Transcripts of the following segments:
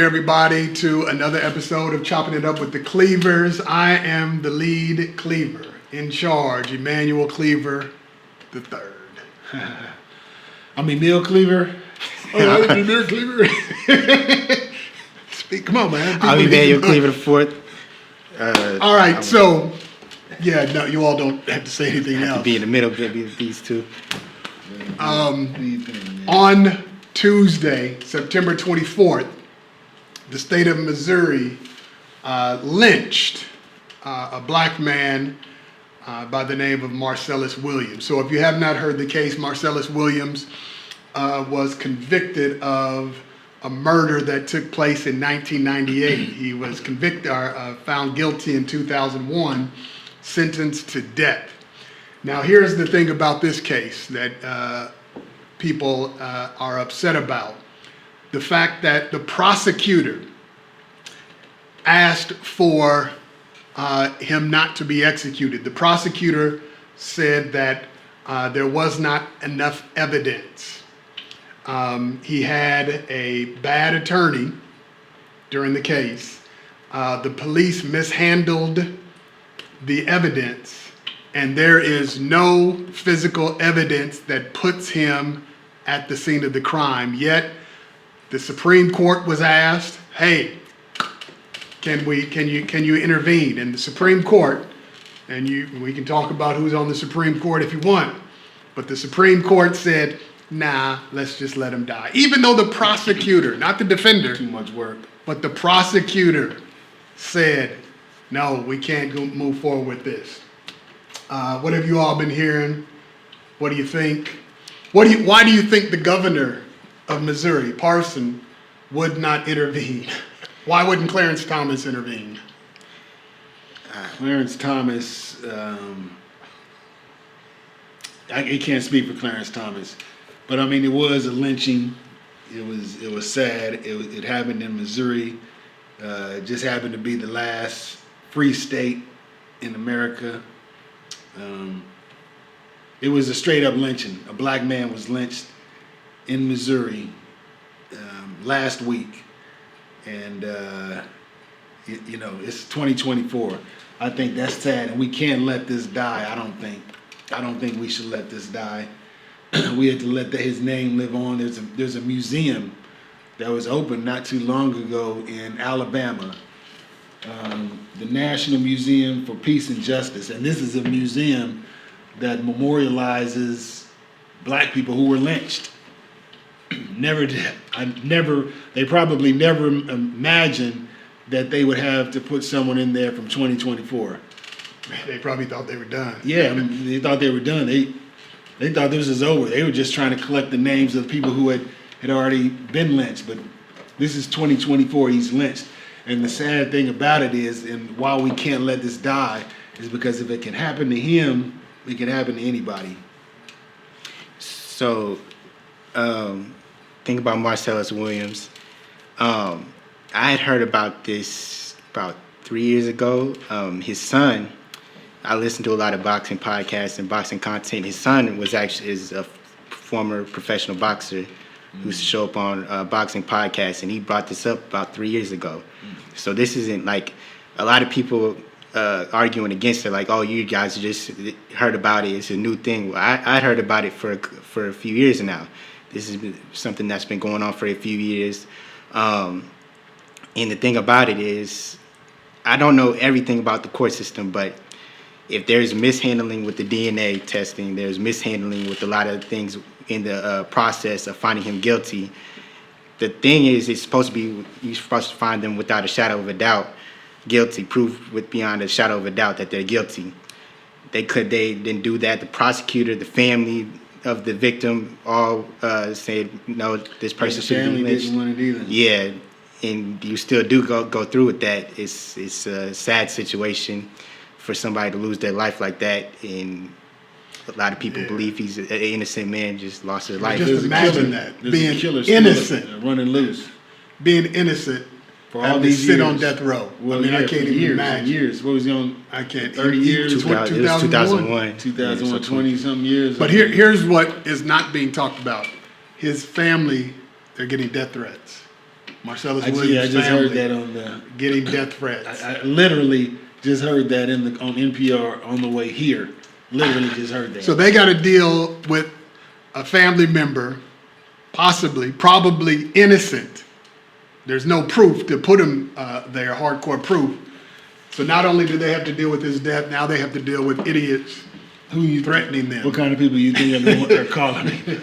everybody, to another episode of Chopping It Up with the Cleavers. I am the lead Cleaver in charge, Emmanuel Cleaver the third. I'm Emil Cleaver. Oh, I'm Emil Cleaver. Speak, come on, man. I'm Emmanuel Cleaver the fourth. All right, so yeah, no, you all don't have to say anything else. Be in the middle of these two. On Tuesday, September 24th, the state of Missouri lynched a black man by the name of Marcellus Williams. So if you have not heard the case, Marcellus Williams was convicted of a murder that took place in 1998. He was found guilty in 2001, sentenced to death. Now here's the thing about this case that people are upset about. The fact that the prosecutor asked for him not to be executed. The prosecutor said that there was not enough evidence. He had a bad attorney during the case. The police mishandled the evidence, and there is no physical evidence that puts him at the scene of the crime. Yet the Supreme Court was asked, "Hey, can you intervene?" And the Supreme Court, and we can talk about who's on the Supreme Court if you want, but the Supreme Court said, "Nah, let's just let him die." Even though the prosecutor, not the defender, Too much work. but the prosecutor said, "No, we can't move forward with this." What have you all been hearing? What do you think? Why do you think the governor of Missouri, Parson, would not intervene? Why wouldn't Clarence Thomas intervene? Clarence Thomas, I can't speak for Clarence Thomas, but I mean, it was a lynching. It was sad. It happened in Missouri. It just happened to be the last free state in America. It was a straight up lynching. A black man was lynched in Missouri last week, and it's 2024. I think that's sad, and we can't let this die. I don't think we should let this die. We have to let his name live on. There's a museum that was opened not too long ago in Alabama, the National Museum for Peace and Justice, and this is a museum that memorializes black people who were lynched. They probably never imagined that they would have to put someone in there from 2024. They probably thought they were done. Yeah, I mean, they thought they were done. They thought this was over. They were just trying to collect the names of people who had already been lynched. But this is 2024. He's lynched. And the sad thing about it is, and why we can't let this die, is because if it can happen to him, it can happen to anybody. So, think about Marcellus Williams. I had heard about this about 3 years ago. His son, I listened to a lot of boxing podcasts and boxing content. His son is a former professional boxer who used to show up on boxing podcasts, and he brought this up about 3 years ago. So this isn't like a lot of people arguing against it, like, oh, you guys just heard about it, it's a new thing. Well, I'd heard about it for a few years now. This is something that's been going on for a few years. And the thing about it is, I don't know everything about the court system, but if there's mishandling with the DNA testing, there's mishandling with a lot of things in the process of finding him guilty. The thing is, you're supposed to find them without a shadow of a doubt guilty, proof with beyond a shadow of a doubt that they're guilty. They didn't do that. The prosecutor, the family of the victim, all said no. This person should be lynched. Didn't want it either. Yeah, and you still do go through with that. It's a sad situation for somebody to lose their life like that, and a lot of people believe he's an innocent man just lost his life. Just imagine that, being innocent, running loose, being innocent. For all these sit on death row. Well, I mean, I can't even imagine. Years. What was he on? I can't. 30 years. 2001. 2020-something years. But here's what is not being talked about. His family, they're getting death threats. Marcellus I Williams' just family heard that on the. getting death threats. I literally just heard that on NPR on the way here. Literally just heard that. So they got to deal with a family member, probably innocent. There's no proof to put him there, hardcore proof. So not only do they have to deal with his death, now they have to deal with idiots Who you threatening them. What kind of people you think are the ones they're calling me?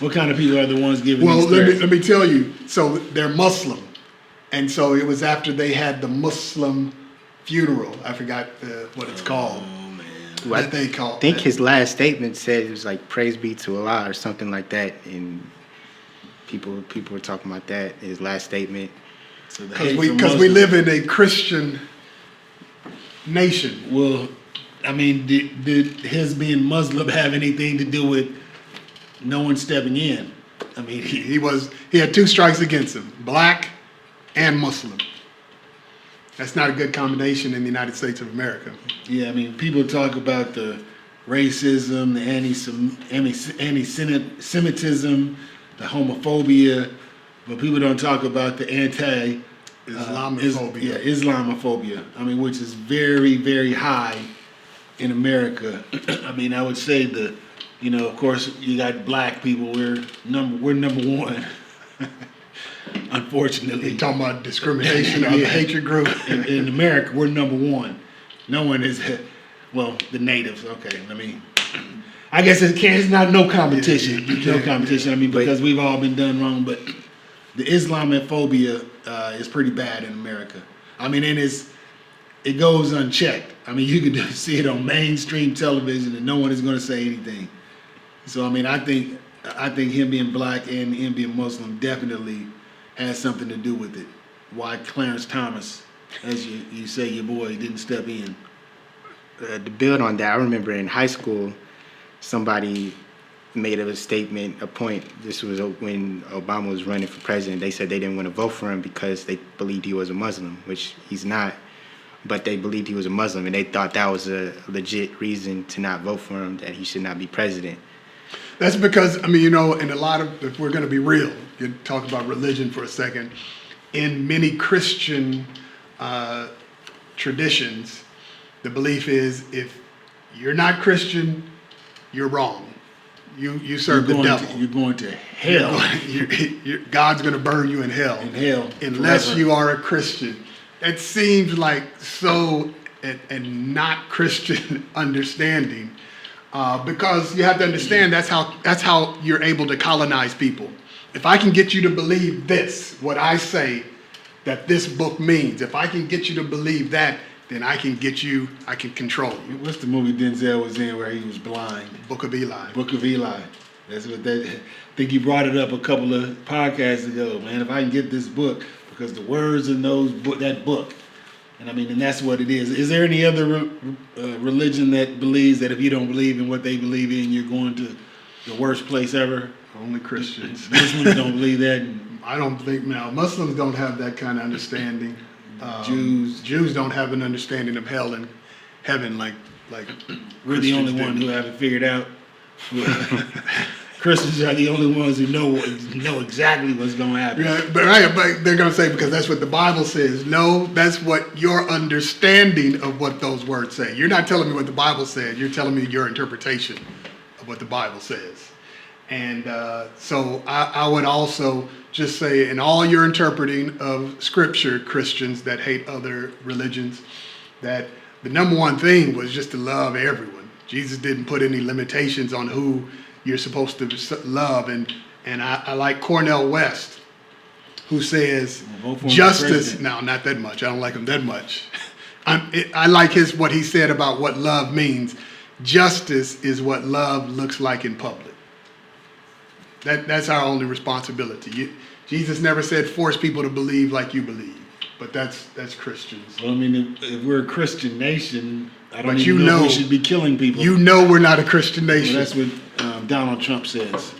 What kind of people are the ones giving Well, these threats? let me tell you. So they're Muslim, and so it was after they had the Muslim funeral. I forgot what it's called. Oh man. Well, What they call I think it. his last statement said it was like "Praise be to Allah" or something like that, and people were talking about that. His last statement. So the Because hate we for because we Muslims- live in a Christian nation. Well, I mean, did his being Muslim have anything to do with no one stepping in? I mean, He had 2 strikes against him: black and Muslim. That's not a good combination in the United States of America. yeah, I mean, people talk about the racism, the anti-Semitism, the homophobia, but people don't talk about the Islamophobia. Islamophobia. I mean, which is very, very high in America. I mean, I would say of course, you got black people. We're number one. Unfortunately, You're talking about discrimination or the Yeah. hatred group. in America, we're number one. No one is, well, the natives. Okay, I guess it's not no competition. No competition. I mean, because we've all been done wrong, but the Islamophobia is pretty bad in America. I mean, it goes unchecked. I mean, you can just see it on mainstream television, and no one is going to say anything. So, I mean, I think him being black and him being Muslim definitely has something to do with it. Why Clarence Thomas, as you say, your boy didn't step in. To build on that, I remember in high school, somebody made a statement, a point. This was when Obama was running for president. They said they didn't want to vote for him because they believed he was a Muslim, which he's not. But they believed he was a Muslim, and they thought that was a legit reason to not vote for him, that he should not be president. That's because, I mean, in a lot of, if we're going to be real, you talk about religion for a second, in many Christian traditions, the belief is if you're not Christian, you're wrong. You serve the devil. You're going to hell. God's going to burn you in hell. In hell. Unless forever. you are a Christian. It seems like so and not Christian understanding. Because you have to understand that's how you're able to colonize people. If I can get you to believe this, what I say that this book means, if I can get you to believe that, then I can control you. What's the movie Denzel was in where he was blind? Book of Eli. Book of Eli. That's what that. I think you brought it up a couple of podcasts ago, man. If I can get this book, because the words in that book, and I mean, and that's what it is. Is there any other religion that believes that if you don't believe in what they believe in, you're going to the worst place ever? Only Christians. Muslims don't believe that. I don't think now Muslims don't have that kind of understanding. Jews don't have an understanding of hell and heaven like we're the only one who haven't figured out. Christians are the only ones who know exactly what's going to happen. Yeah, but they're going to say because that's what the Bible says. No, that's what your understanding of what those words say. You're not telling me what the Bible says. You're telling me your interpretation of what the Bible says. And so I would also just say in all your interpreting of Scripture, Christians that hate other religions, that the number one thing was just to love everyone. Jesus didn't put any limitations on who you're supposed to love. And I like Cornel West, who says justice. No, not that much. I don't like him that much. I like what he said about what love means. Justice is what love looks like in public. That's our only responsibility. Jesus never said force people to believe like you believe, but that's Christians. Well, I mean, if we're a Christian nation, I don't But even know we should be killing people. We're not a Christian nation. Well, that's what Donald Trump says.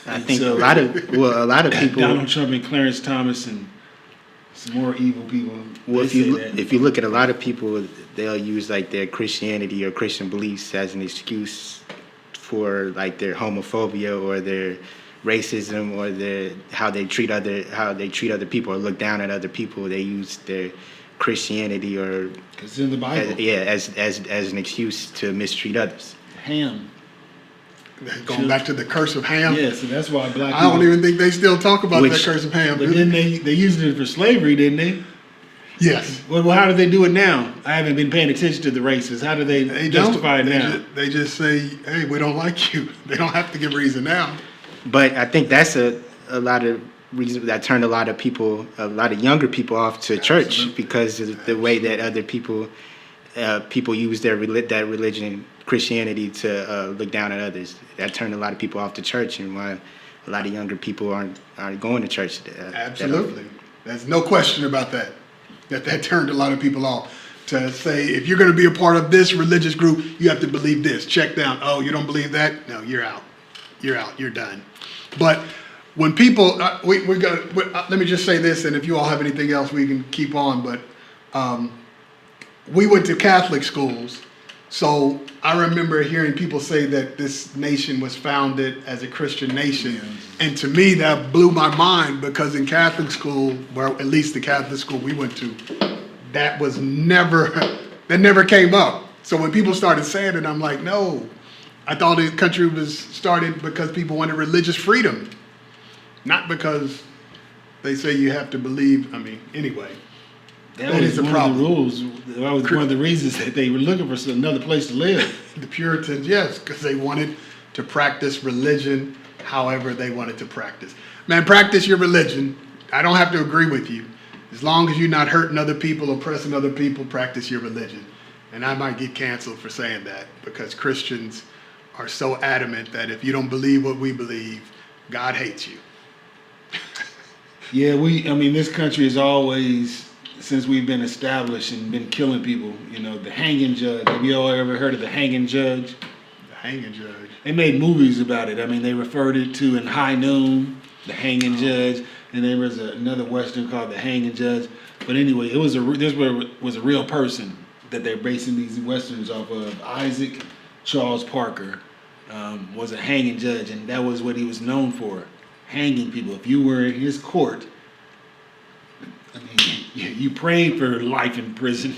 I think so, a lot of people. Donald Trump and Clarence Thomas and some more evil people. Well, if you look at a lot of people, they'll use like their Christianity or Christian beliefs as an excuse for like their homophobia or their racism or how they treat other people or look down at other people. They use their Christianity or It's in the Bible. as an excuse to mistreat others. Ham. Going back to the curse of Ham. Yeah, so that's why black I don't people- even think they still talk about that curse of Ham. But do then they? they used it for slavery, didn't they? Yes. Well, how do they do it now? I haven't been paying attention to the races. How do they, They justify it don't. now? They just say, "Hey, we don't like you." They don't have to give reason now. But I think that's a lot of reason that turned a lot of younger people off to church Absolutely. because of the way that other people use that religion, Christianity, to look down at others. That turned a lot of people off to church, and why a lot of younger people aren't going to church. Absolutely. There's no question about that. That turned a lot of people off. To say, if you're going to be a part of this religious group, you have to believe this. Check down. Oh, you don't believe that? No, you're out. You're out. You're done. But when people, let me just say this, and if you all have anything else, we can keep on. But we went to Catholic schools, so I remember hearing people say that this nation was founded as a Christian nation. And to me, that blew my mind, because in Catholic school, well, at least the Catholic school we went to, that never came up. So when people started saying it, I'm like, no, I thought the country was started because people wanted religious freedom, not because they say you have to believe. I mean, anyway. That is a problem. Of the rules. That was one of the reasons that they were looking for another place to live. The Puritans, yes, because they wanted to practice religion however they wanted to practice. Man, practice your religion. I don't have to agree with you. As long as you're not hurting other people, oppressing other people, practice your religion. And I might get canceled for saying that, because Christians are so adamant that if you don't believe what we believe, God hates you. Yeah, this country has always, since we've been established and been killing people, the hanging judge. Have you all ever heard of the hanging judge? The hanging judge. They made movies about it. They referred it to in High Noon, the hanging judge, and there was another Western called the hanging judge. But anyway, this was a real person that they're basing these Westerns off of. Isaac Charles Parker was a hanging judge, and that was what he was known for, hanging people. If you were in his court, you prayed for life in prison.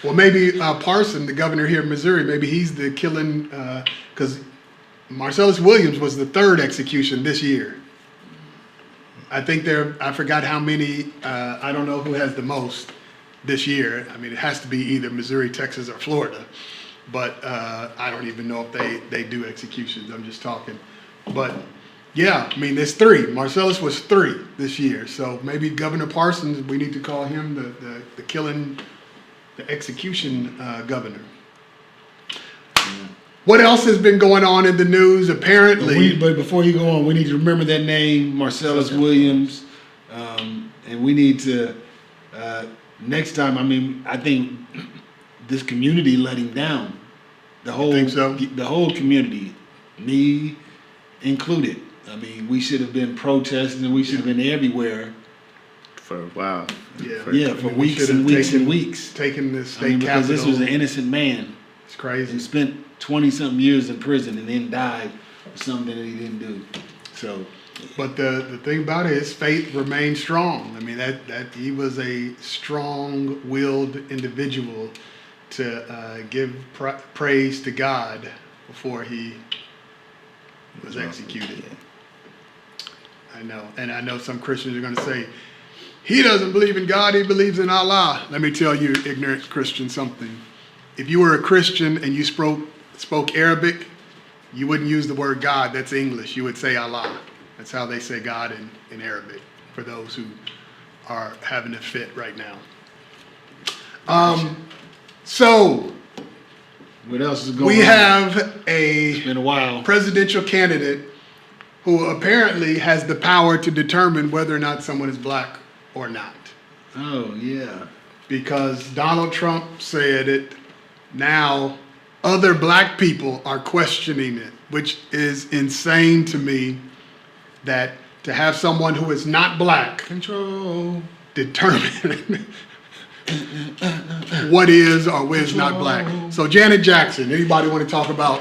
Well, maybe Parson, the governor here in Missouri, maybe he's the killing, because Marcellus Williams was the third execution this year. I think I forgot how many, I don't know who has the most this year. It has to be either Missouri, Texas, or Florida. But I don't even know if they do executions. I'm just talking. But yeah, there's three. Marcellus was 3 this year. So maybe Governor Parsons, we need to call him the killing, the execution governor. Yeah. What else has been going on in the news? Apparently, But before you go on, we need to remember that name, Marcellus Williams, and we need to next time. I think this community let him down. The whole, think so? The whole community, me included. We should have been protesting. We should have been everywhere For a while. Yeah. for we weeks should and have weeks and weeks. taken the state Because capital. this was an innocent man. It's He crazy. spent 20-something years in prison and then died for something that he didn't do. So, But the thing about it is, faith remained strong. That he was a strong-willed individual to give praise to God before he was executed. I know, and I know some Christians are going to say, he doesn't believe in God, he believes in Allah. Let me tell you, ignorant Christian, something. If you were a Christian and you spoke Arabic, you wouldn't use the word God. That's English. You would say Allah. That's how they say God in Arabic, for those who are having a fit right now. So what else is going on? we have It's been a while. presidential candidate who apparently has the power to determine whether or not someone is black or not. Oh, yeah. Because Donald Trump said it, now other black people are questioning it, which is insane to me, that to have someone who is not black Control. determine what is or what is not black. So Janet Jackson, anybody want to talk about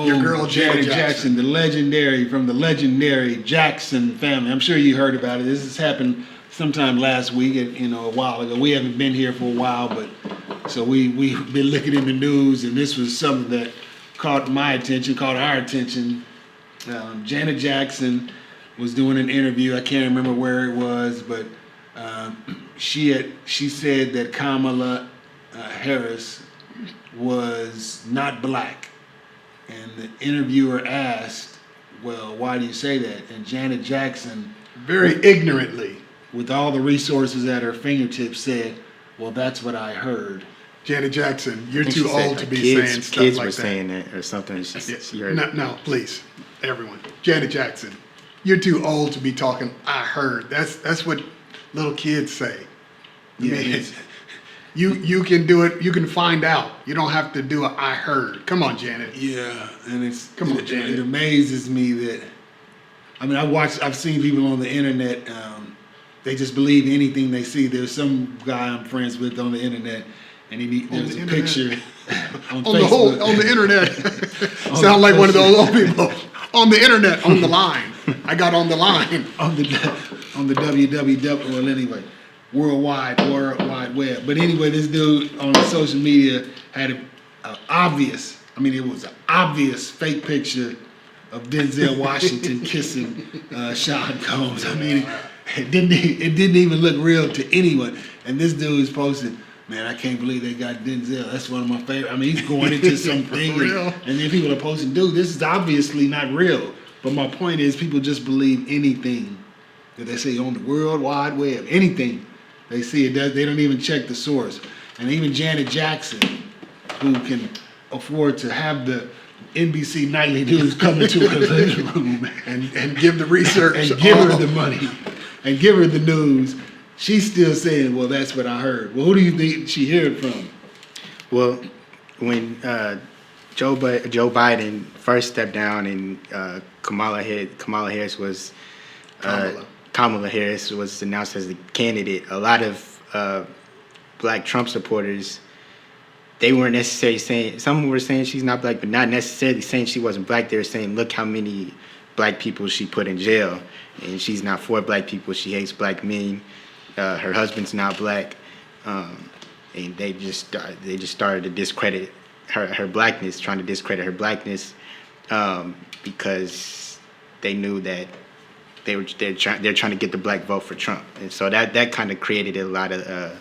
your girl Janet Jackson? the legendary, from the legendary Jackson family. I'm sure you heard about it. This has happened sometime last week, a while ago. We haven't been here for a while, but so we've been looking in the news, and this was something that caught our attention. Janet Jackson was doing an interview. I can't remember where it was, but she said that Kamala Harris was not black, and the interviewer asked, "Well, why do you say that?" And Janet Jackson, very ignorantly, with all the resources at her fingertips, said, "Well, that's what I heard." Janet Jackson, you're I think too she said, old to be kids, saying stuff kids like were that. saying that or something. She heard No, please, everyone. Janet Jackson, you're too old to be talking. I heard. That's what little kids say. Yeah, I mean, you can do it. You can find out. You don't have to do a I heard. Come on, Janet. Yeah, and Come on, Janet. it amazes me that, I've seen people on the internet, they just believe anything they see. There's some guy I'm friends with on the internet, and there's a picture on Facebook. On the internet. Sound like one of those old people. On the internet, on the line. I got on the line. on the www. Well, anyway, World Wide Web. But anyway, this dude on social media had it was an obvious fake picture of Denzel Washington kissing Sean Combs. It didn't even look real to anyone. And this dude is posting, "Man, I can't believe they got Denzel. That's one of my favorite." He's going into something, and then people are posting, "Dude, this is obviously not real." But my point is, people just believe anything that they say on the World Wide Web. Anything they see, they don't even check the source. And even Janet Jackson, who can afford to have the NBC Nightly News come into her living room and give the research and give her the money and give her the news, she's still saying, "Well, that's what I heard." Well, who do you think she heard from? Well, when Joe Biden first stepped down and Kamala Harris was announced as the candidate, a lot of black Trump supporters, they weren't necessarily saying, some were saying she's not black, but not necessarily saying she wasn't black. They were saying, look how many black people she put in jail, and she's not for black people. She hates black men. Her husband's not black, and they just started to discredit her blackness, trying to discredit her blackness, because they knew that they're trying to get the black vote for Trump, and so that kind of created a lot of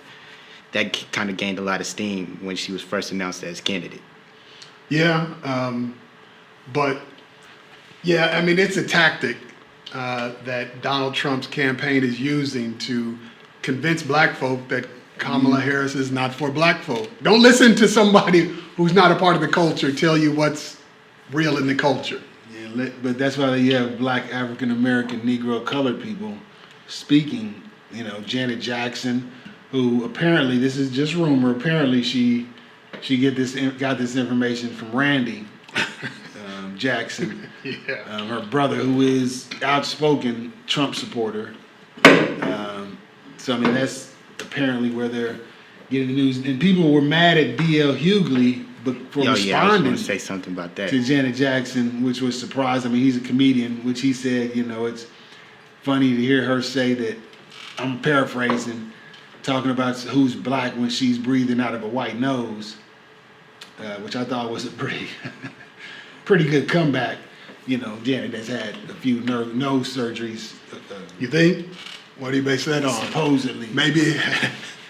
that kind of gained a lot of steam when she was first announced as candidate. Yeah, but yeah, it's a tactic that Donald Trump's campaign is using to convince black folk that Kamala Harris is not for black folk. Don't listen to somebody who's not a part of the culture tell you what's real in the culture. Yeah, but that's why you have black, African American, Negro, colored people speaking. Janet Jackson, who apparently, this is just rumor, apparently she got this information from Randy Jackson, her brother, who is outspoken Trump supporter. So that's apparently where they're getting the news. And people were mad at D.L. Hughley for I was responding going to say something about that. to Janet Jackson, which was surprising. He's a comedian, which he said, it's funny to hear her say that, I'm paraphrasing, talking about who's black when she's breathing out of a white nose, which I thought was a pretty good comeback. Janet has had a few nose surgeries. You think? What do you base that on? Supposedly. Maybe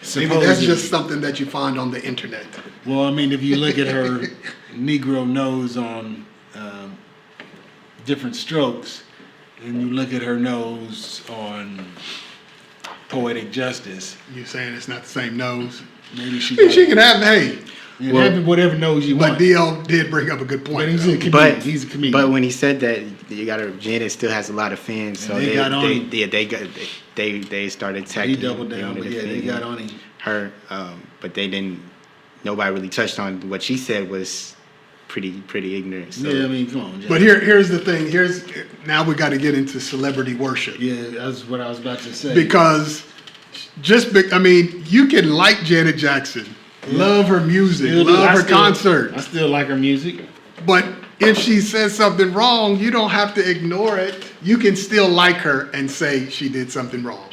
that's just something that you find on the internet. Well, if you look at her Negro nose on Different Strokes, and you look at her nose on Poetic Justice. You saying it's not the same nose? Maybe she can have, have whatever nose you want. But DL did bring up a good point. But he's a comedian. He's a comedian. But when he said that, Janet still has a lot of fans, so they got on him. They started attacking. He doubled down, but they got on him. Her, but they didn't. Nobody really touched on what she said was pretty ignorant. So. Yeah, come on. Jack. But here's the thing. Now we got to get into celebrity worship. Yeah, that's what I was about to say. Because I mean, you can like Janet Jackson, love her music, Still do. love her I concert, still like her music. but if she says something wrong, you don't have to ignore it. You can still like her and say she did something wrong.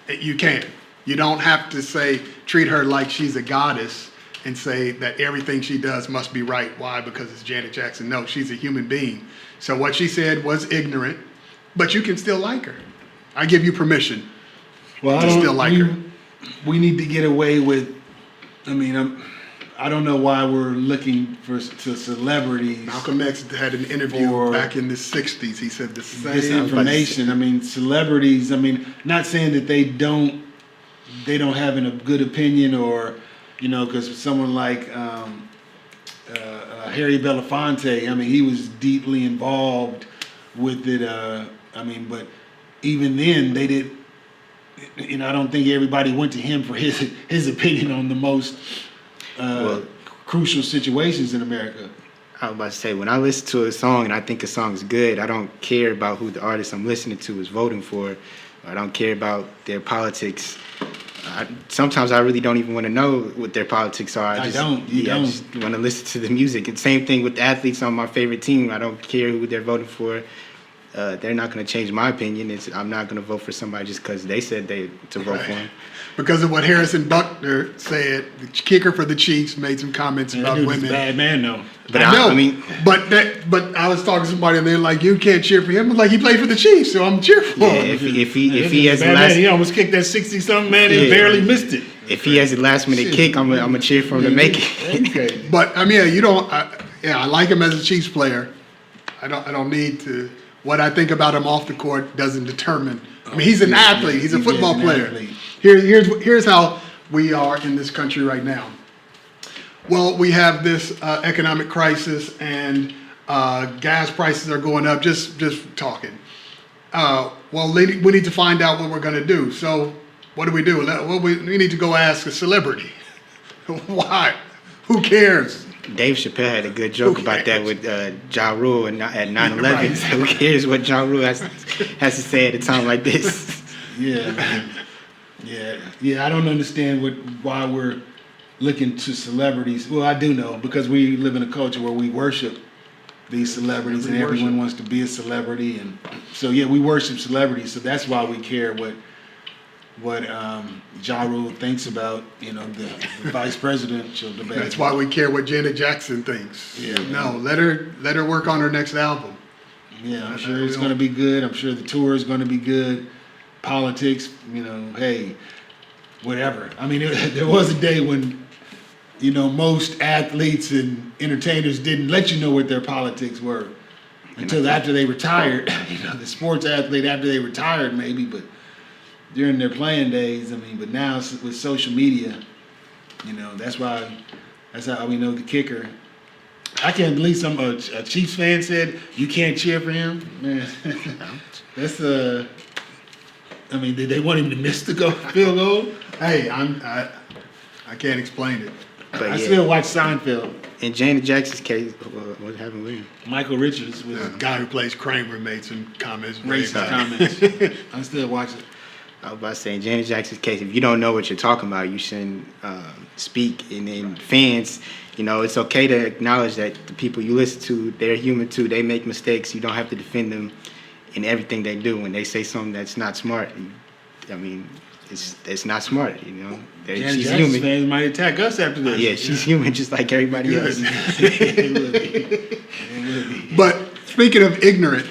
You can. You don't have to treat her like she's a goddess and say that everything she does must be right. Why? Because it's Janet Jackson. No, she's a human being. So what she said was ignorant, but you can still like her. I give you permission Well, to still like her. We need to get away with. I mean, I don't know why we're looking to celebrities. Malcolm X had an interview For back in the 60s. He said the same. Disinformation. I mean, celebrities. I mean, not saying that they don't have a good opinion, or because someone like Harry Belafonte. I mean, he was deeply involved with it. I mean, but even then, they did. I don't think everybody went to him for his opinion on the most crucial situations in America. I was about to say, when I listen to a song and I think a song is good, I don't care about who the artist I'm listening to is voting for. I don't care about their politics. Sometimes I really don't even want to know what their politics are. I just want to listen to the music. And same thing with the athletes on my favorite team. I don't care who they're voting for. They're not going to change my opinion. I'm not going to vote for somebody just because they said to vote for him. Because of what Harrison Buckner said, the kicker for the Chiefs made some comments about women. He's a bad man, though. But I mean, but I was talking to somebody and they're like, "You can't cheer for him." I was like, "He played for the Chiefs, so I'm cheering for him." If he has the last, he almost kicked that 60-something man and barely missed it. If he has a last minute kick, I'm gonna cheer for him to make it. Okay. But I mean, you don't. I like him as a Chiefs player. I don't need to. What I think about him off the court doesn't determine. I mean, he's an athlete. He's a football player. Here's how we are in this country right now. Well, we have this economic crisis and gas prices are going up. Just talking. Well, we need to find out what we're going to do. So what do? Well, we need to go ask a celebrity. Why? Who cares? Dave Chappelle had a good joke about that with Ja Rule at 9/11. Right. So who cares what Ja Rule has to say at a time like this? Yeah, man. Yeah. I don't understand why we're looking to celebrities. Well, I do know, because we live in a culture where we worship these celebrities, and everyone wants to be a celebrity, and so we worship celebrities. So that's why we care what Ja Rule thinks about the vice presidential debate. That's why we care what Janet Jackson thinks. Yeah, no, let her work on her next album. Yeah, I'm sure it's going to be good. I'm sure the tour is going to be good. Politics, hey, whatever. I mean, there was a day when most athletes and entertainers didn't let you know what their politics were until after they retired. The sports athlete after they retired maybe, but during their playing days, but now with social media, that's how we know the kicker. I can't believe a Chiefs fan said you can't cheer for him. Man, that's did they want him to miss the field goal? Hey, I can't explain it. But I still watch Seinfeld. In Janet Jackson's case, what happened with him? Michael Richards was The guy who plays Kramer made some comments. racist comments. I still watch it. I was about to say, in Janet Jackson's case, if you don't know what you're talking about, you shouldn't speak. And then fans, it's okay to acknowledge that the people you listen to, they're human too. They make mistakes. You don't have to defend them in everything they do. When they say something that's not smart, it's not smart. Janet She's Jackson human. fans might attack us after this. Yeah, she's human just like everybody else. It would be. But speaking of ignorant,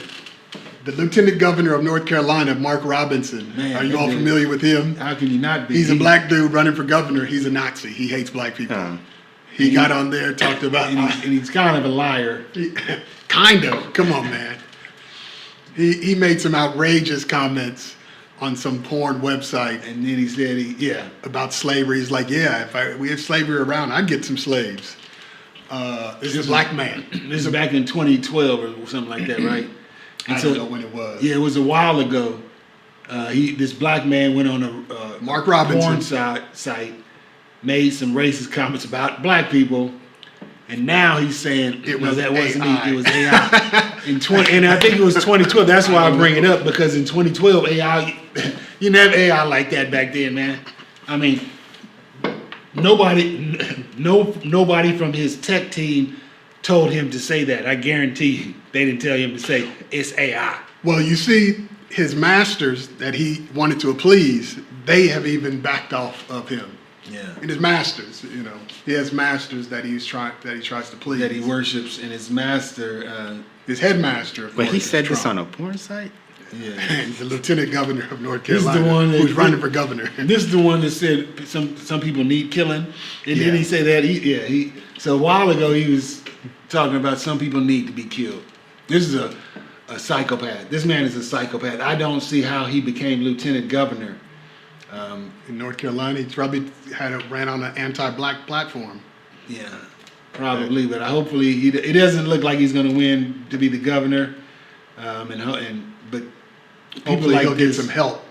the Lieutenant Governor of North Carolina, Mark Robinson. Man, are you all familiar with him? How can you not be? He's a black dude running for governor. He's a Nazi. He hates black people. He got on there, talked about... and he's kind of a liar. Kind of. Come on, man. He made some outrageous comments on some porn website. And then he said, about slavery. He's like, if we had slavery around, I'd get some slaves. This is a black man. This is back in 2012 or something like that, right? I don't know when it was. Yeah, it was a while ago. This black man went on a Mark Robinson porn site, made some racist comments about black people, and now he's saying that wasn't AI. it was AI. And I think it was 2012. That's why I bring it up, because in 2012 AI You didn't have AI like that back then, man. I mean, nobody from his tech team told him to say that. I guarantee you, they didn't tell him to say it's AI. Well, you see, his masters that he wanted to please, they have even backed off of him. Yeah. And his masters, he has masters that he tries to please. That he worships, and his master. His headmaster. Of But course, he is said this Trump. on a porn site? Yeah. He's the lieutenant governor of North This is the Carolina, one that- who's running for governor. This is the one that said some people need killing, and Yeah. then he said that so a while ago he was talking about some people need to be killed. This is a psychopath. This man is a psychopath. I don't see how he became lieutenant governor. In North Carolina, he probably ran on an anti-black platform. Yeah, probably, but hopefully it doesn't look like he's going to win to be the governor. But people Hopefully like he'll get this, some help.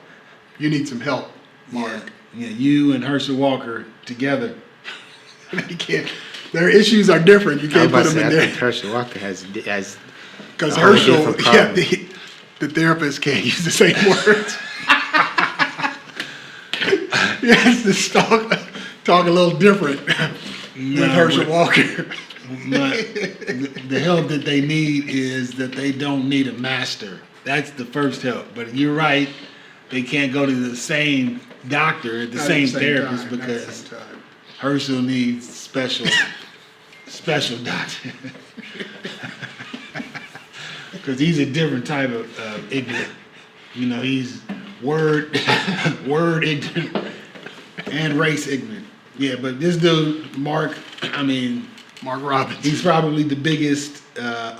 You need some help, Mark. Yeah, you and Herschel Walker together. You can't. Their issues are different. You I was can't about put to them say, in I think there. Herschel Walker has Because a whole Herschel, different problem. the therapist can't use the same words. He has to talk a little different with Herschel Walker. The help that they need is that they don't need a master. That's the first help. But you're right, they can't go to the same doctor, the Not at same the therapist, time, not at the because same time. Herschel needs special doctor. Because he's a different type of ignorant. He's word ignorant and race ignorant. Yeah, but this dude, Mark Robbins. he's probably the biggest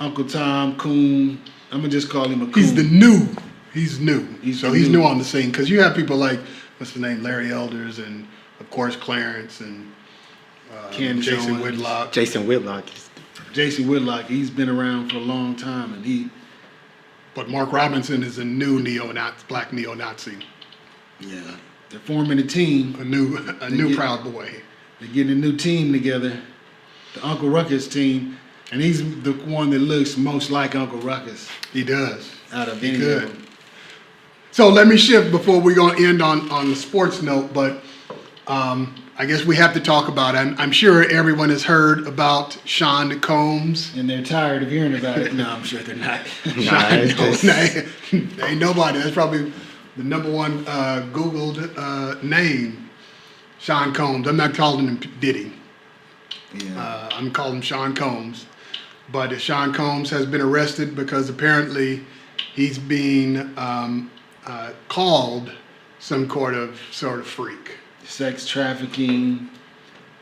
Uncle Tom coon. I'm gonna just call him a coon. He's new. He's He's he's new. new on the scene because you have people like what's his name, Larry Elders, and of course Clarence and Candace Jason Owens. Whitlock. Jason Whitlock. Jason Whitlock. He's been around for a long time, and But Mark Robinson is a new black neo-Nazi, they're forming a team. a new Proud Boy. They're getting a new team together, the Uncle Ruckus team, and he's the one that looks most like Uncle Ruckus He does. out of He any could. of them. So let me shift before we're going to end on the sports note, but I guess we have to talk about it. I'm sure everyone has heard about Sean Combs. And they're tired of hearing about it. No, I'm sure they're not. Nah, it's just- Ain't nobody. That's probably the number one Googled name, Sean Combs. I'm not calling him Diddy. Yeah. I'm calling him Sean Combs. But Sean Combs has been arrested because apparently he's being called some sort of freak. Sex trafficking,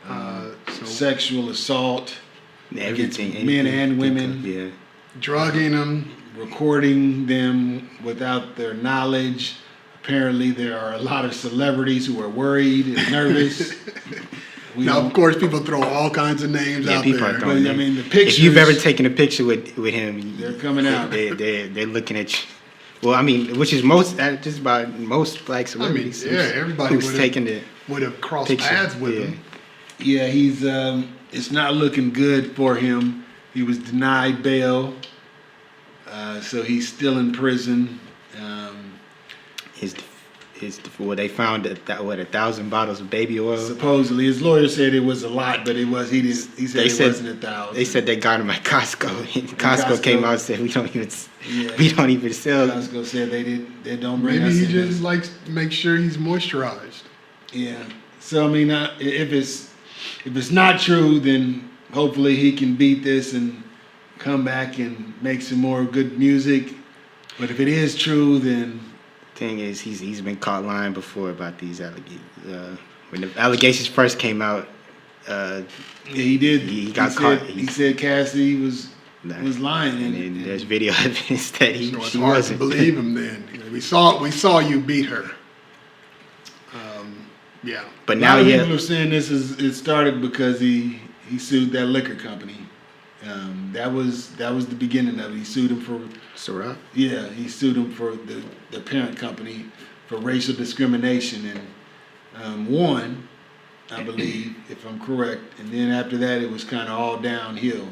So sexual assault, Everything. Against men anything and you think women. of, yeah. drugging him. recording them without their knowledge. Apparently, there are a lot of celebrities who are worried and nervous. Now, of course, people throw all kinds of names Yeah, out people are there. throwing But, I names. mean, the pictures. If you've ever taken a picture with him, They're coming out. They're looking at you. Well, I mean, which is just about most black celebrities. yeah, everybody who's would've- taking the Would have crossed picture. paths with Yeah. him. Yeah, he's. It's not looking good for him. He was denied bail, so he's still in prison. They found 1,000 bottles of baby oil. Supposedly, his lawyer said it was a lot, but it was. He didn't. He said They it said- wasn't 1,000. They said they got them at Costco. And Costco came out and said we don't even sell. Costco said they don't bring Maybe us he in just this. likes to make sure he's moisturized. Yeah. So I mean, if it's not true, then hopefully he can beat this and come back and make some more good music. But if it is true, then Thing is, he's been caught lying before about these allegations. When the allegations first came out, he did. He got caught. He said Cassidy was lying, and then there's video evidence that So it's she hard wasn't. to believe him. Then we saw you beat her. Yeah. But a now, lot of yeah, people are saying it started because he sued that liquor company. That was the beginning of it. He sued him for. Ciroc. Yeah, he sued him for the parent company for racial discrimination and won, I believe, if I'm correct. And then after that, it was kind of all downhill.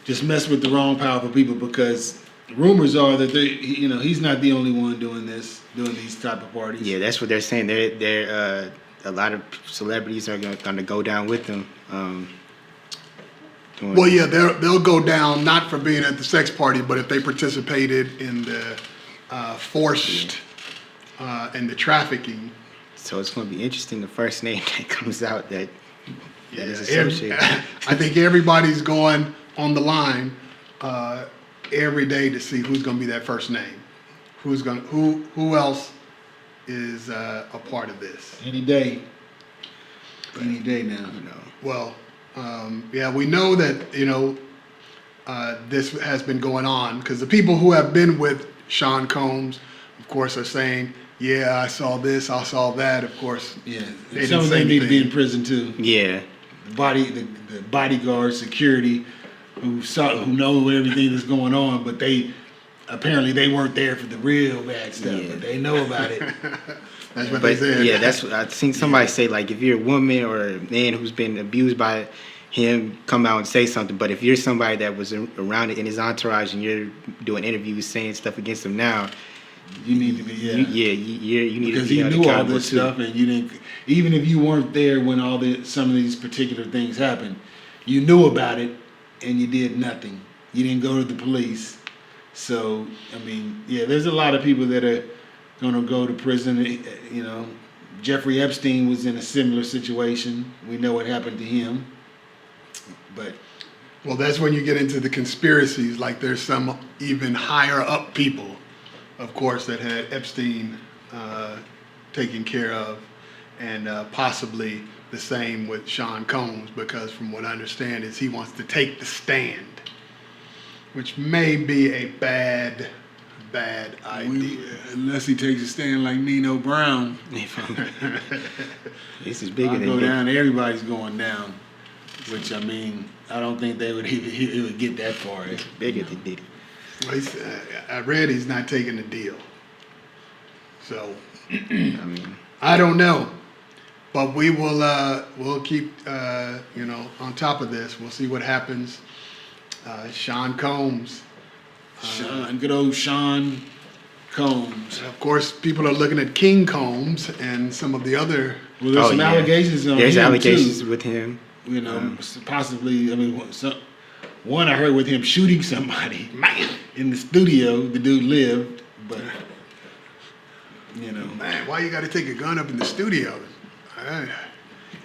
Just mess with the wrong powerful people because rumors are that he's not the only one doing these type of parties. Yeah, that's what they're saying. They're a lot of celebrities are going to go down with them. Well, yeah, they'll go down not for being at the sex party, but if they participated in the forced and the trafficking. So it's going to be interesting. The first name that comes out that is Every, associated. I think everybody's going on the line every day to see who's going to be that first name. Who else is a part of this? Any day now. Well, yeah, we know that this has been going on because the people who have been with Sean Combs, of course, are saying, "Yeah, I saw this, I saw that." Of course, Yeah, they some didn't of say them need to be anything. in prison too. Yeah. The bodyguard, security, who know everything that's going on, but they weren't there for the real bad stuff, Yeah. but they know about it. That's what they But said. yeah, that's what I've seen somebody say. Like, if you're a woman or a man who's been abused by him, come out and say something. But if you're somebody that was around it in his entourage and you're doing interviews saying stuff against him now, You need to be you need because to be he held knew all accountable this too. stuff, and you didn't. Even if you weren't there when some of these particular things happened, you knew about it, and you did nothing. You didn't go to the police. So I mean, yeah, there's a lot of people that are gonna go to prison. Jeffrey Epstein was in a similar situation. We know what happened to him, but Well, that's when you get into the conspiracies. Like there's some even higher up people, of course, that had Epstein taken care of, and possibly the same with Sean Combs, because from what I understand is he wants to take the stand, which may be a bad idea. unless he takes a stand like Nino Brown, This is bigger I'll than go Diddy. down. Everybody's going down, which I mean, I don't think it would get that far. It's bigger than Diddy. Well, I read he's not taking the deal, so I mean, I don't know, but we'll keep on top of this. We'll see what happens. Sean Combs. Good old Sean Combs. Of course, people are looking at King Combs and some of the other. Well, there's Oh, some yeah. allegations on there's him allegations too. with him. Possibly. I mean, one I heard with him shooting somebody in the studio. The dude lived, but Man, why you got to take a gun up in the studio?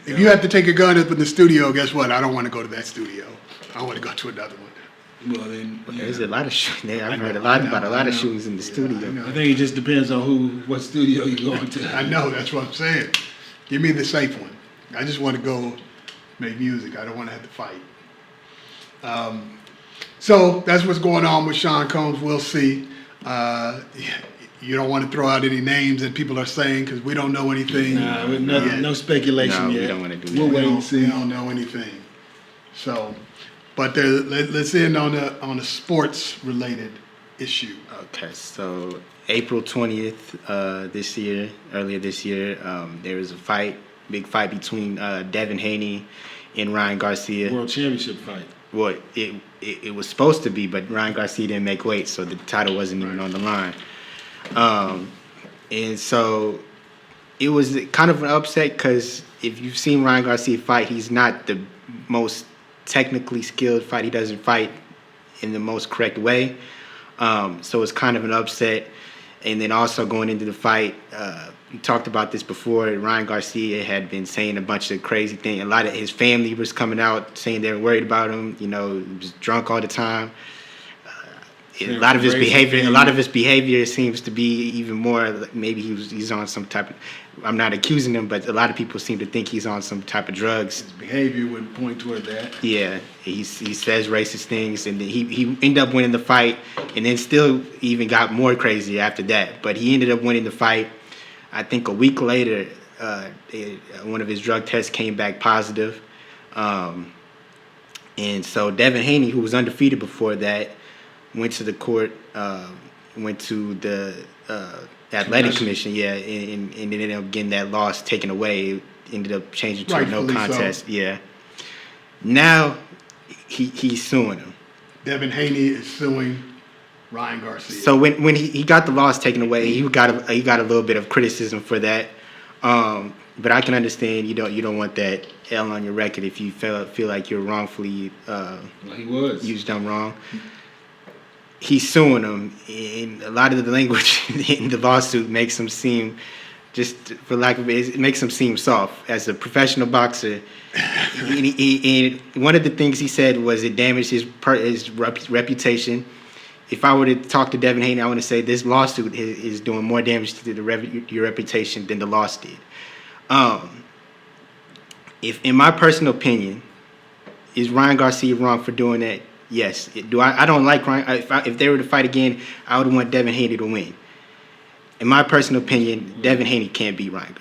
If you have to take a gun up in the studio, guess what? I don't want to go to that studio. I want to go to another one. well then. There's a lot of shootings. I've heard I about a lot of know. shootings in the studio. I know. I think it just depends on what studio you're going to. I know, that's what I'm saying. Give me the safe one. I just want to go make music. I don't want to have to fight. So that's what's going on with Sean Combs. We'll see. You don't want to throw out any names that people are saying because we don't know anything. Nah, yet. no speculation No, yet. we don't want to do that. We'll wait We and don't, see. we don't know anything. So, but let's end on a sports related issue. Okay, so April 20th earlier this year, there was a big fight between Devin Haney and Ryan Garcia. World Championship fight. Well, it was supposed to be, but Ryan Garcia didn't make weight, so the title wasn't even on the line. And so it was kind of an upset because if you've seen Ryan Garcia fight, he's not the most technically skilled fight. He doesn't fight in the most correct way. So it's kind of an upset. And then also going into the fight, we talked about this before. Ryan Garcia had been saying a bunch of crazy things. A lot of his family was coming out saying they were worried about him. He was drunk all the time. A lot of his behavior seems to be even more. Maybe he's on some type of. I'm not accusing him, but a lot of people seem to think he's on some type of drugs. His behavior would point toward that. Yeah, he says racist things, and he ended up winning the fight, and then still even got more crazy after that. But he ended up winning the fight. I think a week later, one of his drug tests came back positive, and so Devin Haney, who was undefeated before that, went to the court, went to the athletic commission, and ended up getting that loss taken away. It ended up changing to a no Rightfully so. contest. Yeah. Now he's suing him. Devin Haney is suing Ryan Garcia. So when he got the loss taken away, he got a little bit of criticism for that. But I can understand you don't want that L on your record if you feel like you're wrongfully he was used done wrong. He's suing him, and a lot of the language in the lawsuit makes him seem, just for lack of it makes him seem soft. As a professional boxer, and one of the things he said was it damaged his reputation. If I were to talk to Devin Haney, I want to say this lawsuit is doing more damage to your reputation than the loss did. If, in my personal opinion, is Ryan Garcia wrong for doing that? Yes. I don't like Ryan. If they were to fight again, I would want Devin Haney to win. In my personal opinion, Devin Haney can't beat Ryan.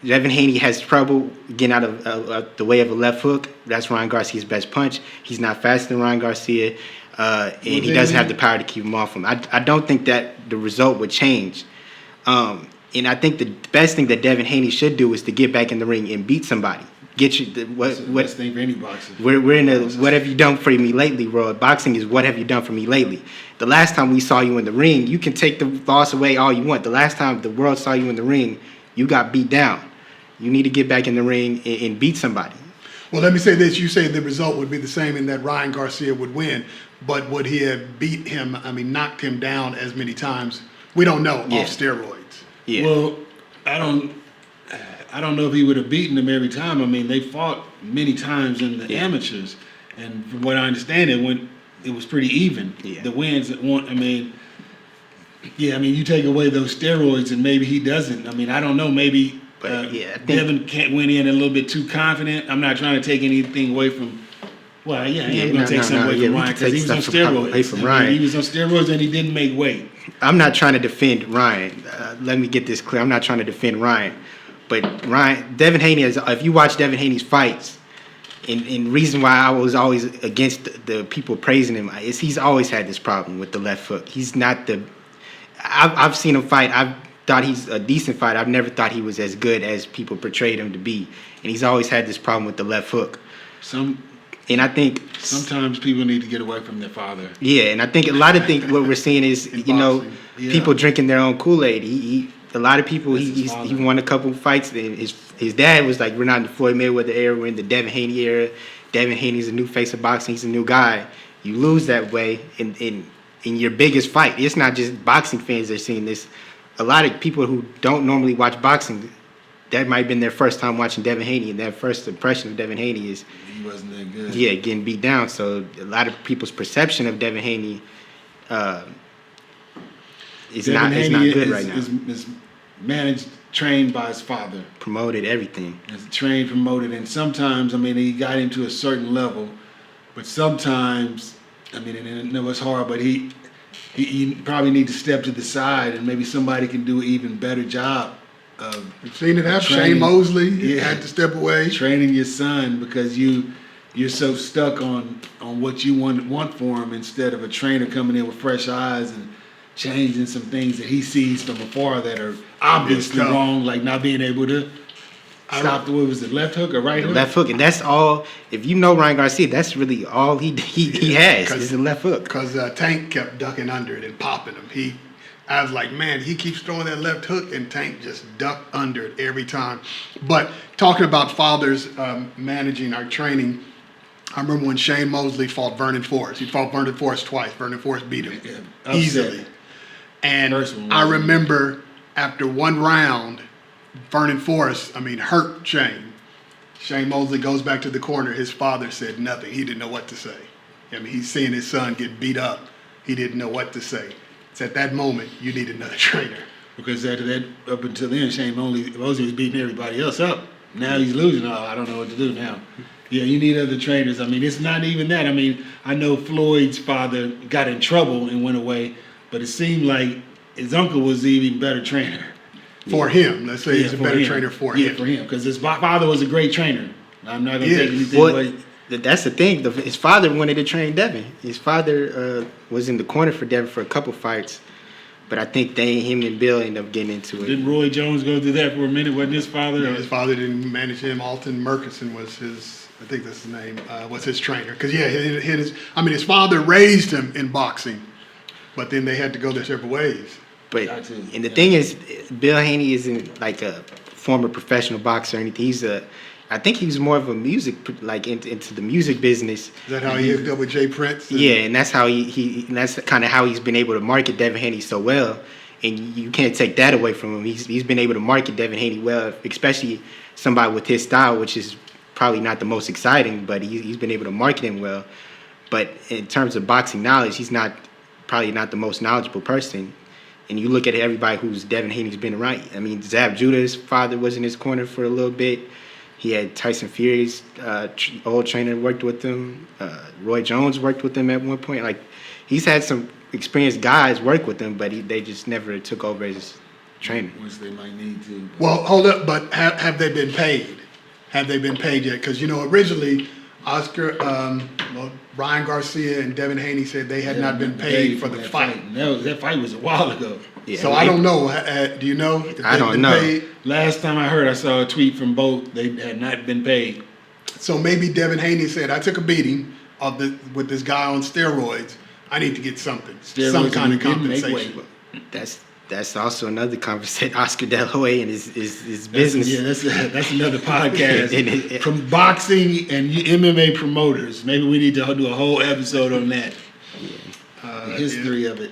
Devin Haney has trouble getting out of the way of a left hook. That's Ryan Garcia's best punch. He's not faster than Ryan Garcia, and he doesn't have the power to keep him off him. I don't think that the result would change. And I think the best thing that Devin Haney should do is to get back in the ring and beat somebody. Get you the best thing for any boxer. We're in a what have you done for me lately world. Boxing is what have you done for me lately. The last time we saw you in the ring, you can take the loss away all you want. The last time the world saw you in the ring, you got beat down. You need to get back in the ring and beat somebody. Well, let me say this. You say the result would be the same in that Ryan Garcia would win, but would he have beat him, knocked him down as many times? We don't know, off steroids. Yeah. Well, I don't know if he would have beaten him every time. They fought many times in the amateurs, and from what I understand, it was pretty even. Yeah. The wins that won. You take away those steroids, and maybe he doesn't. I don't know. Maybe I think Devin went in a little bit too confident. I'm not trying to take anything away from. Well, I am going to take something away from Ryan because he was on steroids. He was on steroids and he didn't make weight. I'm not trying to defend Ryan. Let me get this clear. I'm not trying to defend Ryan. But Devin Haney, if you watch Devin Haney's fights, and reason why I was always against the people praising him is he's always had this problem with the left hook. He's not I've seen him fight. I've thought he's a decent fighter. I've never thought he was as good as people portrayed him to be. And he's always had this problem with the left hook. And I think sometimes people need to get away from their father. Yeah, and I think a lot of things what we're seeing is people drinking their own Kool-Aid. A lot of people he won a couple of fights. And his dad was like, we're not in the Floyd Mayweather era. We're in the Devin Haney era. Devin Haney's a new face of boxing. He's a new guy. You lose that way in your biggest fight. It's not just boxing fans that are seeing this. A lot of people who don't normally watch boxing, that might have been their first time watching Devin Haney, and their first impression of Devin Haney is he wasn't that good. Yeah, getting beat down. So a lot of people's perception of Devin Haney is not good right now. Is managed, trained by his father, promoted everything. Is trained, promoted, and sometimes he got him to a certain level, but sometimes and it was hard. But he probably need to step to the side, and maybe somebody can do an even better job. We've seen it happen. Shane Mosley had to step away. Training your son because you're so stuck on what you want for him instead of a trainer coming in with fresh eyes and changing some things that he sees from afar that are obviously wrong, like not being able to stop was it left hook or right hook? Left hook, and that's all. If you know Ryan Garcia, that's really all he has is the left hook. Because Tank kept ducking under it and popping him. I was like, man, he keeps throwing that left hook, and Tank just ducked under it every time. But talking about fathers managing our training, I remember when Shane Mosley fought Vernon Forrest. He fought Vernon Forrest twice. Vernon Forrest beat him easily. And I remember after one round, Vernon Forrest, hurt Shane. Shane Mosley goes back to the corner. His father said nothing. He didn't know what to say. He's seeing his son get beat up. He didn't know what to say. It's at that moment you need another trainer. Because after that, up until then, Shane Mosley was beating everybody else up. Now he's losing. Oh, I don't know what to do now. Yeah, you need other trainers. It's not even that. I know Floyd's father got in trouble and went away, but it seemed like his uncle was the even better trainer. For him. Let's say he's a better trainer for him. Yeah, for him. Because his father was a great trainer. I'm not going to take anything away. That's the thing. His father wanted to train Devin. His father was in the corner for Devin for a couple fights, but I think him and Bill ended up getting into it. Didn't Roy Jones go through that for a minute? Wasn't his father? Yeah, his father didn't manage him. Alton Murkison was his, I think that's his name, was his trainer. Because, his father raised him in boxing. but then they had to go their separate ways. But Got to, and the yeah. thing is, Bill Haney isn't like a former professional boxer or anything. I think he was more of a music, like into the music business. Is that how he hooked up with Jay Prince? Yeah, and that's how and that's kind of how he's been able to market Devin Haney so well. And you can't take that away from him. He's been able to market Devin Haney well, especially somebody with his style, which is probably not the most exciting, but he's been able to market him well. But in terms of boxing knowledge, he's probably not the most knowledgeable person. And you look at everybody who's Devin Haney's been around. I mean, Zab Judah's father was in his corner for a little bit. He had Tyson Fury's old trainer worked with him. Roy Jones worked with him at one point. Like, he's had some experienced guys work with him, but they just never took over as trainer. Which they might need to. Well, hold up, but have they been paid? Have they been paid yet? Because, originally, Ryan Garcia and Devin Haney said they had not been paid for the that fight. No, that fight was a while ago. Yeah, So I don't know. Do you know? If I they've don't been know. paid? Last time I heard, I saw a tweet from both. They had not been paid. So maybe Devin Haney said, I took a beating with this guy on steroids. I need to get something, some Steroids kind of didn't make compensation. weight. That's also another conversation. Oscar De La Hoya and his business. That's another podcast. And From boxing and MMA promoters. Maybe we need to do a whole episode on that. The history of it.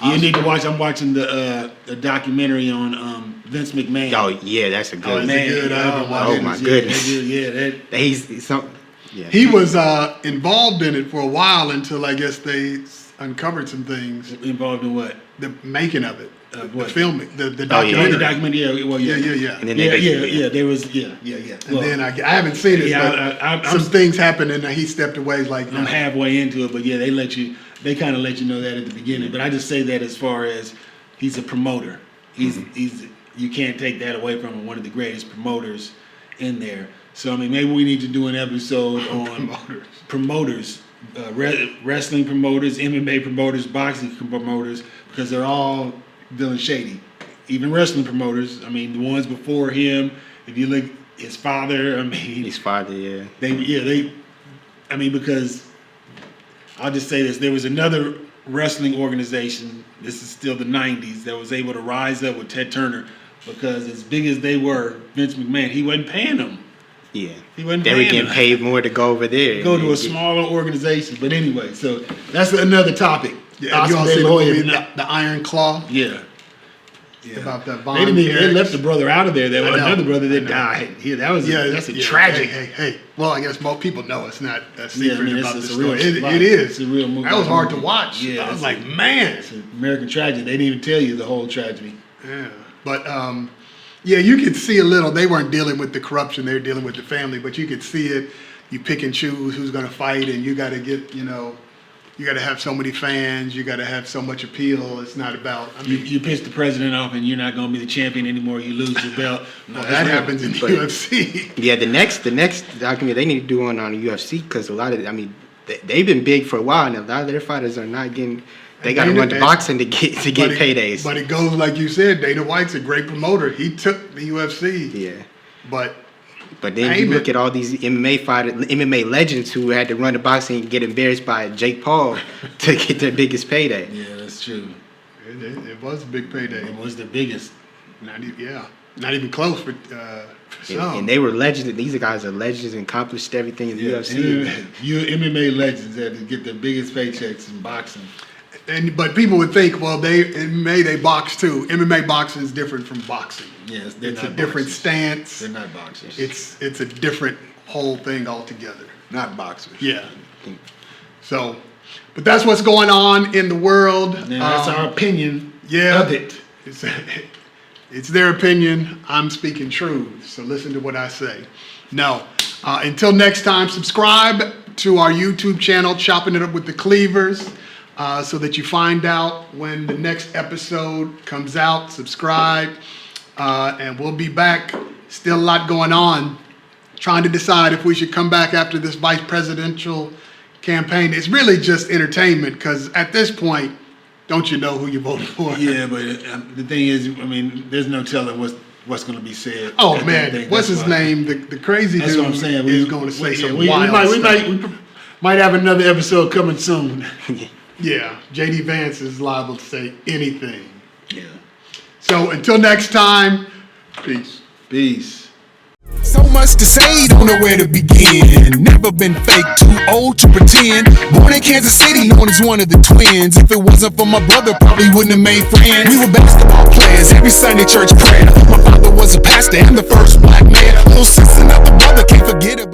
You need to watch. I'm watching the documentary on Vince McMahon. Oh yeah, that's a good. is it good? I haven't watched it. Oh my goodness. That He's some. Yeah. He was involved in it for a while until I guess they uncovered some things. involved in what? The making of it, the what? filming, the Oh, yeah. documentary. The documentary. Yeah, well, yeah. Yeah. And then There was. Yeah. And then I haven't seen it, Yeah, but I'm- some things happened and he stepped away. Like, I'm halfway into it, but yeah, they kind of let you know that at the beginning. But I just say that as far as he's a promoter. He's you can't take that away from him. One of the greatest promoters in there. So I mean, maybe we need to do an episode on promoters, wrestling promoters, MMA promoters, boxing promoters, because they're all dealing shady. Even wrestling promoters. I mean, the ones before him. If you look, his father. I mean, His father. Yeah. I mean, because I'll just say this: there was another wrestling organization. This is still the '90s that was able to rise up with Ted Turner, because as big as they were, Vince McMahon, he wasn't paying them. Yeah. He wasn't They were paying getting them. paid more to go over there. Go to a smaller organization. But anyway, so that's another topic. Yeah, you all Oscar see De the La Hoya movie, is not- the Iron Claw, yeah. about that They Von didn't even, they Erich. left the brother out of there. There was I know, another brother I that know. died. Yeah, that's a yeah, tragic. Hey. Well, I guess most people know it's not a Yeah, secret I mean, about it's this a real story. It life. is. It's a real movie. That was hard to watch. Yeah, I was it's like, a- man. It's an American tragedy. They didn't even tell you the whole tragedy. Yeah, but yeah, you could see a little. They weren't dealing with the corruption; they were dealing with the family. But you could see it. You pick and choose who's going to fight, and you got to get, you got to have so many fans. You got to have so much appeal. It's not about. I mean, You piss the president off and you're not going to be the champion anymore. You lose your belt. No, that happens in the But- UFC. Yeah, the next document they need to do on the UFC, because a lot of, I mean, they've been big for a while, and a lot of their fighters are not getting. They got to run to boxing to get paydays. But it goes like you said. Dana White's a great promoter. He took the UFC. Yeah. But But then you Payment. look at all these MMA legends who had to run to boxing and get embarrassed by Jake Paul to get their biggest payday. Yeah, that's true. it was a big payday. It was the biggest. Not even close for some. And they were legends. These guys are legends and accomplished everything in the UFC. You MMA legends had to get the biggest paychecks in boxing. But people would think, well, they box too. MMA boxing is different from boxing. Yes, they're It's not a different boxers. stance. They're not boxers. It's a different whole thing altogether. not boxers. Yeah. So, but that's what's going on in the world. Now, that's our opinion yeah. of it. It's their opinion. I'm speaking truth. So listen to what I say. No. Until next time, subscribe to our YouTube channel, Chopping It Up with the Cleavers, so that you find out when the next episode comes out. Subscribe. And we'll be back. Still a lot going on. Trying to decide if we should come back after this vice presidential campaign. It's really just entertainment, because at this point, don't you know who you voted for? Yeah, but the thing is, I mean, there's no telling what's going to be said. Oh at man, that thing. what's That's his why- name? The crazy That's dude what I'm saying. is going to say some we wild stuff. might have another episode coming soon. Yeah, JD Vance is liable to say anything. Yeah. So until next time, peace. Peace. So much to say, don't know where to begin. Never been fake, too old to pretend. Born in Kansas City, known as one of the twins. If it wasn't for my brother, probably wouldn't have made friends. We were basketball players, every Sunday church prayer. My father was a pastor and the first black man. Little sister, another brother, can't forget about.